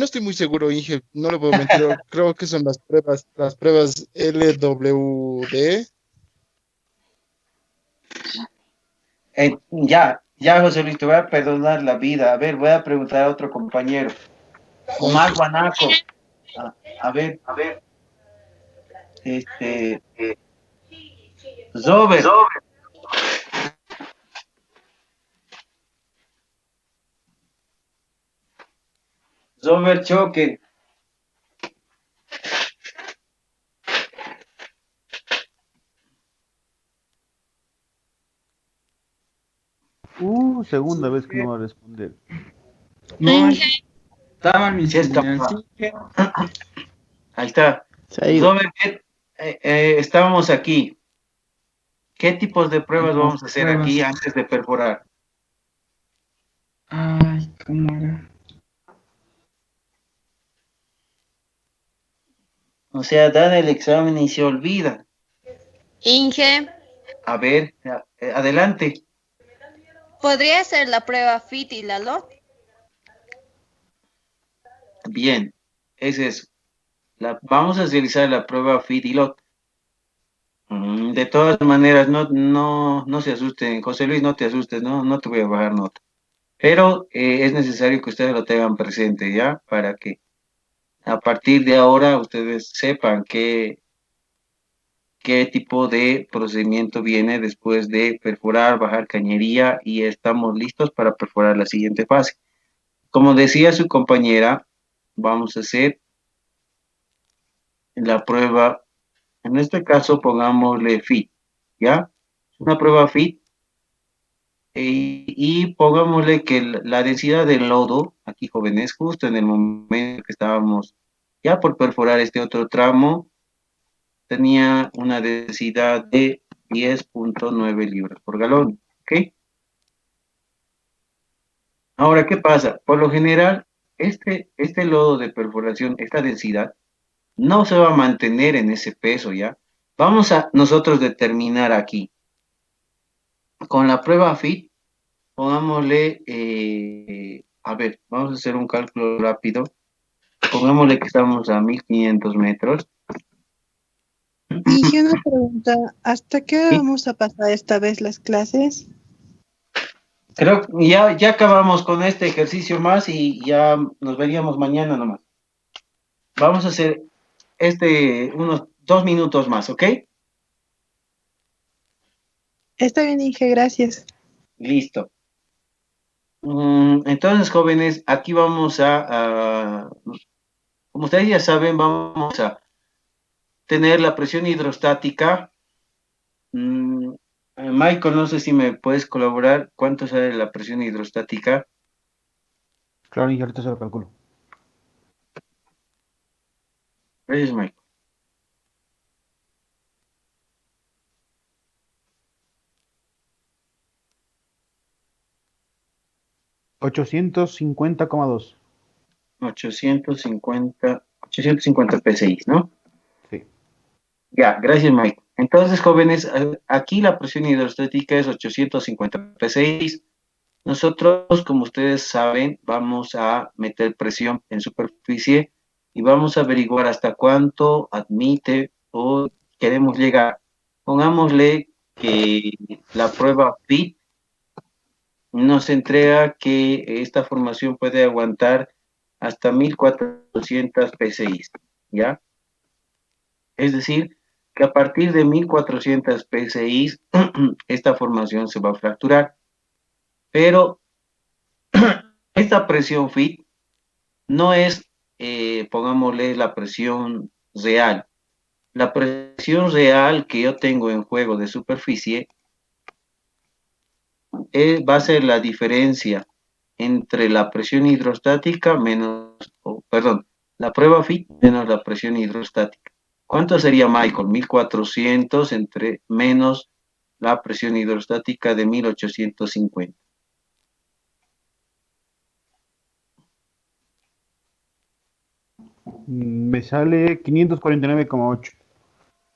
estoy muy seguro, Inge, no le puedo mentir. Creo que son las pruebas LWD. Ya, José Luis, te voy a perdonar la vida. A ver, voy a preguntar a otro compañero. Ya, Inge. Omar Guanaco. A ver, este, Zober, Zober Choque. Segunda vez que no va a responder. No, estaba mi Sí, está. señal. Sí, Ahí está. se ha ido. Zober, estábamos aquí. ¿Qué tipos de pruebas las vamos a hacer aquí pruebas. antes de perforar? Ay, ¿cómo era? O sea, dan el examen y se olvida. Inge, A ver, adelante. ¿podría ser la prueba FIT y la LOT? Bien, ese es. Vamos a realizar la prueba FIT-LOT. De todas maneras, no se asusten. José Luis, no te asustes, no te voy a bajar nota. Pero es necesario que ustedes lo tengan presente, ¿ya? Para que a partir de ahora ustedes sepan qué tipo de procedimiento viene después de perforar, bajar cañería y estamos listos para perforar la siguiente fase. Como decía su compañera, vamos a hacer la prueba, en este caso pongámosle FIT, ¿ya? Una prueba FIT y pongámosle que la densidad del lodo, aquí jóvenes, justo en el momento que estábamos ya por perforar este otro tramo, tenía una densidad de 10,9 libras por galón, ¿ok? Ahora, ¿qué pasa? Por lo general, este lodo de perforación, esta densidad, no se va a mantener en ese peso, ¿ya? Vamos a nosotros determinar aquí, con la prueba FIT, pongámosle, a ver, vamos a hacer un cálculo rápido, pongámosle que estamos a 1500 metros, Y una pregunta, ¿hasta qué hora ¿sí? vamos a pasar esta vez las clases? Creo que ya acabamos con este ejercicio más y ya nos veríamos mañana nomás. Vamos a hacer unos 2 minutos más, ¿ok? Está bien, Inge, gracias. Listo. Entonces, jóvenes, aquí vamos como ustedes ya saben, vamos a tener la presión hidrostática. Mm, Michael, no sé si me puedes colaborar. ¿Cuánto sale la presión hidrostática? Claro, Inge, ahorita se lo calculo. Gracias, Michael. $850,2. 850 PSI, ¿no? Sí. Ya, gracias, Mike. Entonces, jóvenes, aquí la presión hidrostática es 850 PSI. Nosotros, como ustedes saben, vamos a meter presión en superficie y vamos a averiguar hasta cuánto admite o queremos llegar. Pongámosle que la prueba FIT nos entrega que esta formación puede aguantar hasta 1400 PSI, ¿ya? Es decir, que a partir de 1400 PSI esta formación se va a fracturar. Pero esta presión FIT no es, pongámosle, la presión real. La presión real que yo tengo en juego de superficie va a ser la diferencia entre la presión hidrostática menos, perdón, la prueba FIT menos la presión hidrostática. ¿Cuánto sería, Michael? 1400 entre menos la presión hidrostática de 1850. Me sale 549,8.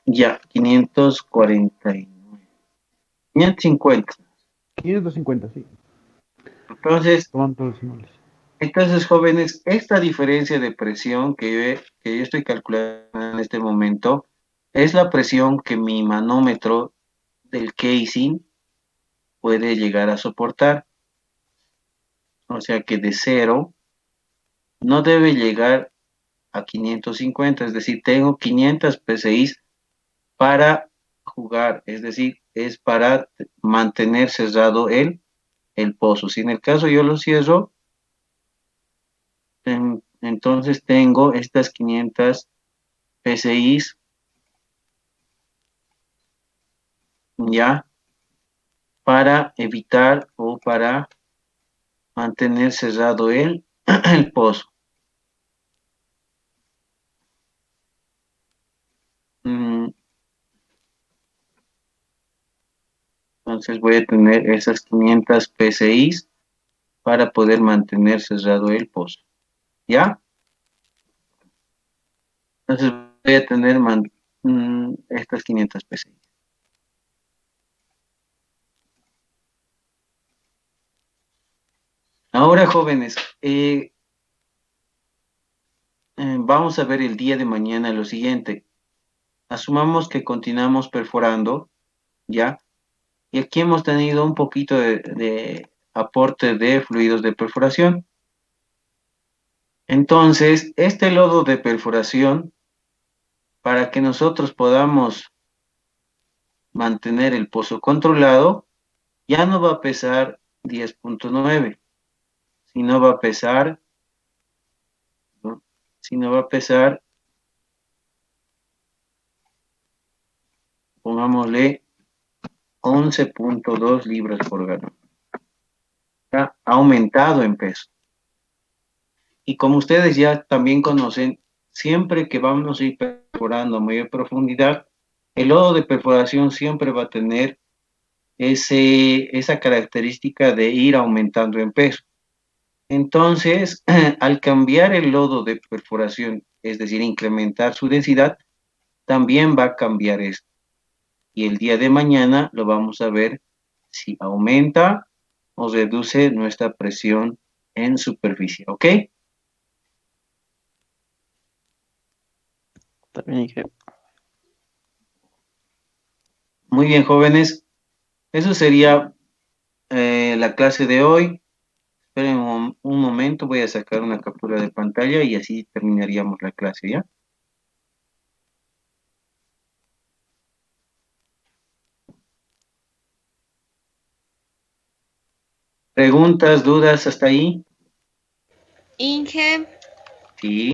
Ya, 549. 550. 550, sí. Entonces, Toman todos los decimales. Entonces, jóvenes, esta diferencia de presión que yo estoy calculando en este momento es la presión que mi manómetro del casing puede llegar a soportar. O sea que de 0 no debe llegar a 550, es decir, tengo 500 PSI para jugar, es decir, es para mantener cerrado el pozo. Si en el caso yo lo cierro, entonces tengo estas 500 PSI ya para evitar o para mantener cerrado el pozo. Entonces voy a tener esas 500 PSI para poder mantener cerrado el pozo. ¿Ya? Entonces voy a tener estas 500 PSI. Ahora, jóvenes, vamos a ver el día de mañana lo siguiente. Asumamos que continuamos perforando, ¿ya? Y aquí hemos tenido un poquito de aporte de fluidos de perforación. Entonces, este lodo de perforación, para que nosotros podamos mantener el pozo controlado, ya no va a pesar 10.9, sino va a pesar, ¿no? Sino va a pesar, pongámosle, 11.2 libras por galón. Ha aumentado en peso. Y como ustedes ya también conocen, siempre que vamos a ir perforando a mayor profundidad, el lodo de perforación siempre va a tener esa característica de ir aumentando en peso. Entonces, al cambiar el lodo de perforación, es decir, incrementar su densidad, también va a cambiar esto. Y el día de mañana lo vamos a ver si aumenta o reduce nuestra presión en superficie, ¿ok? También dije, Muy bien, jóvenes. Eso sería la clase de hoy. Esperen un momento, voy a sacar una captura de pantalla y así terminaríamos la clase, ¿ya? ¿Preguntas, dudas hasta ahí? Inge. Sí.